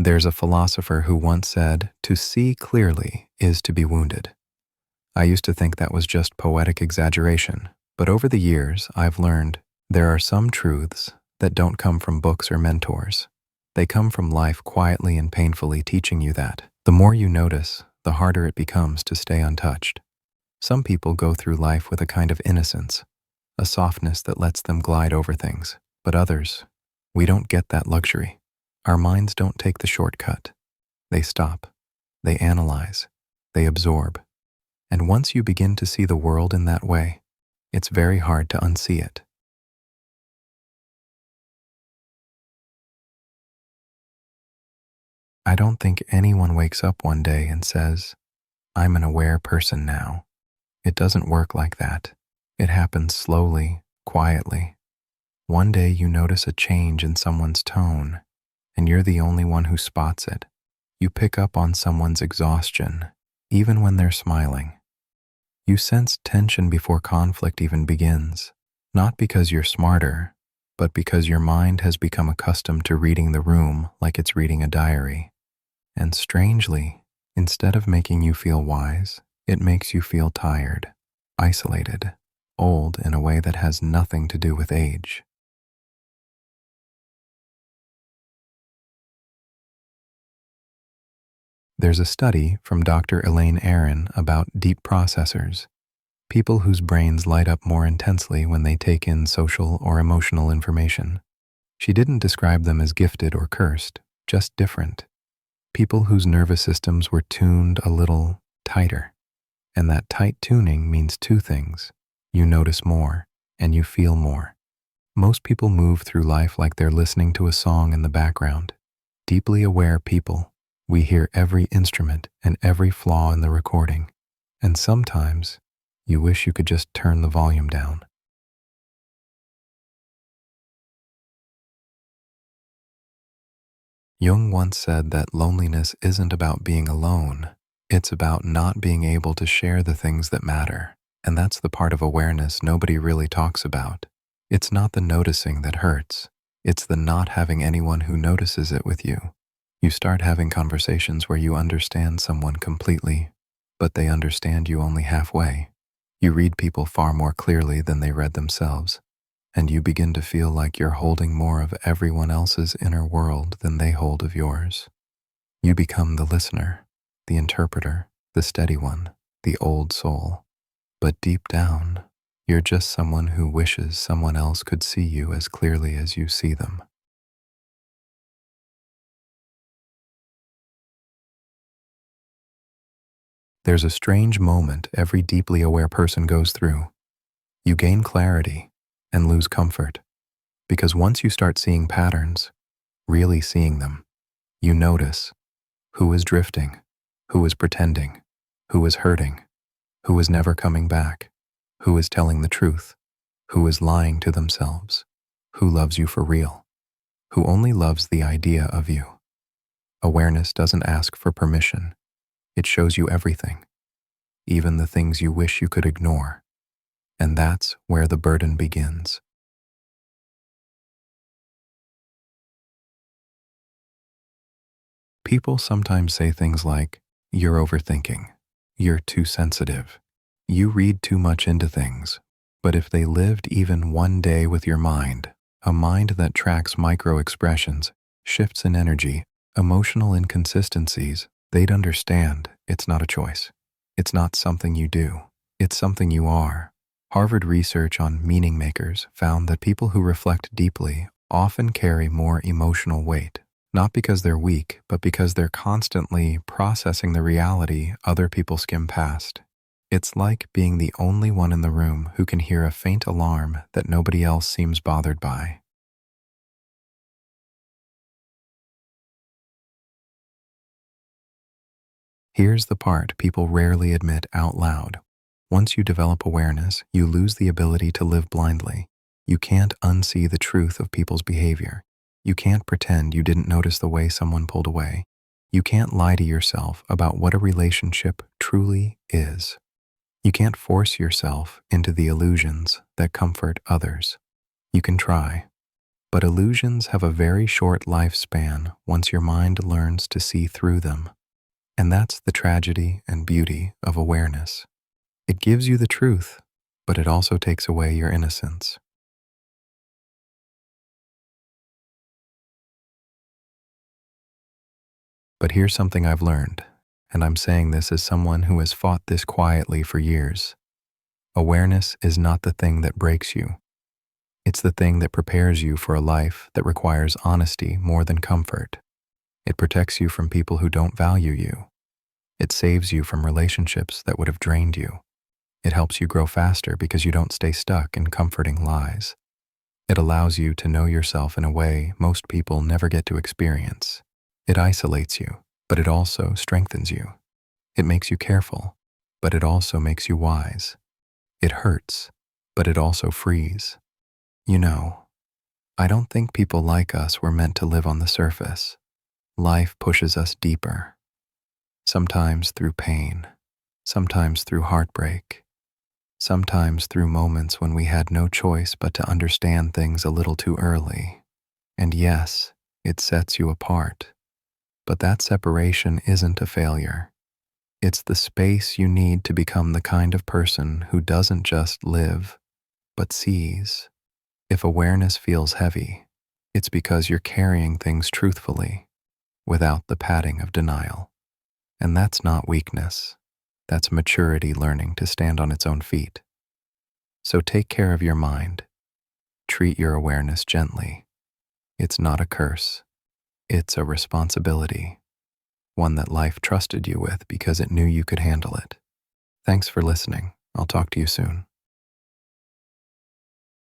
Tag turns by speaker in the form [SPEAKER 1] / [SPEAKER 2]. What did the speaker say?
[SPEAKER 1] There's a philosopher who once said, "To see clearly is to be wounded." I used to think that was just poetic exaggeration, but over the years, I've learned there are some truths that don't come from books or mentors. They come from life quietly and painfully teaching you that the more you notice, the harder it becomes to stay untouched. Some people go through life with a kind of innocence, a softness that lets them glide over things, but others, we don't get that luxury. Our minds don't take the shortcut. They stop, they analyze, they absorb. And once you begin to see the world in that way, it's very hard to unsee it. I don't think anyone wakes up one day and says, "I'm an aware person now." It doesn't work like that. It happens slowly, quietly. One day you notice a change in someone's tone, and you're the only one who spots it. You pick up on someone's exhaustion, even when they're smiling. You sense tension before conflict even begins, not because you're smarter, but because your mind has become accustomed to reading the room like it's reading a diary. And strangely, instead of making you feel wise, it makes you feel tired, isolated, old in a way that has nothing to do with age. There's a study from Dr. Elaine Aron about deep processors, people whose brains light up more intensely when they take in social or emotional information. She didn't describe them as gifted or cursed, just different. People whose nervous systems were tuned a little tighter. And that tight tuning means two things. You notice more, and you feel more. Most people move through life like they're listening to a song in the background. Deeply aware people, we hear every instrument and every flaw in the recording. And sometimes, you wish you could just turn the volume down. Jung once said that loneliness isn't about being alone. It's about not being able to share the things that matter. And that's the part of awareness nobody really talks about. It's not the noticing that hurts. It's the not having anyone who notices it with you. You start having conversations where you understand someone completely, but they understand you only halfway. You read people far more clearly than they read themselves, and you begin to feel like you're holding more of everyone else's inner world than they hold of yours. You become the listener, the interpreter, the steady one, the old soul. But deep down, you're just someone who wishes someone else could see you as clearly as you see them. There's a strange moment every deeply aware person goes through. You gain clarity and lose comfort, because once you start seeing patterns, really seeing them, you notice who is drifting, who is pretending, who is hurting, who is never coming back, who is telling the truth, who is lying to themselves, who loves you for real, who only loves the idea of you. Awareness doesn't ask for permission. It shows you everything, even the things you wish you could ignore. And that's where the burden begins. People sometimes say things like, "You're overthinking," "You're too sensitive," "You read too much into things." But if they lived even one day with your mind, a mind that tracks micro-expressions, shifts in energy, emotional inconsistencies, they'd understand it's not a choice. It's not something you do. It's something you are. Harvard research on meaning makers found that people who reflect deeply often carry more emotional weight, not because they're weak, but because they're constantly processing the reality other people skim past. It's like being the only one in the room who can hear a faint alarm that nobody else seems bothered by. Here's the part people rarely admit out loud. Once you develop awareness, you lose the ability to live blindly. You can't unsee the truth of people's behavior. You can't pretend you didn't notice the way someone pulled away. You can't lie to yourself about what a relationship truly is. You can't force yourself into the illusions that comfort others. You can try, But illusions have a very short lifespan once your mind learns to see through them. And that's the tragedy and beauty of awareness. It gives you the truth, but it also takes away your innocence. But here's something I've learned, and I'm saying this as someone who has fought this quietly for years. Awareness is not the thing that breaks you. It's the thing that prepares you for a life that requires honesty more than comfort. It protects you from people who don't value you. It saves you from relationships that would have drained you. It helps you grow faster because you don't stay stuck in comforting lies. It allows you to know yourself in a way most people never get to experience. It isolates you, but it also strengthens you. It makes you careful, but it also makes you wise. It hurts, but it also frees. You know, I don't think people like us were meant to live on the surface. Life pushes us deeper, sometimes through pain, sometimes through heartbreak, sometimes through moments when we had no choice but to understand things a little too early. And yes, it sets you apart. But that separation isn't a failure. It's the space you need to become the kind of person who doesn't just live, but sees. If awareness feels heavy, it's because you're carrying things truthfully, without the padding of denial. And that's not weakness. That's maturity learning to stand on its own feet. So take care of your mind. Treat your awareness gently. It's not a curse. It's a responsibility, one that life trusted you with because it knew you could handle it. Thanks for listening. I'll talk to you soon.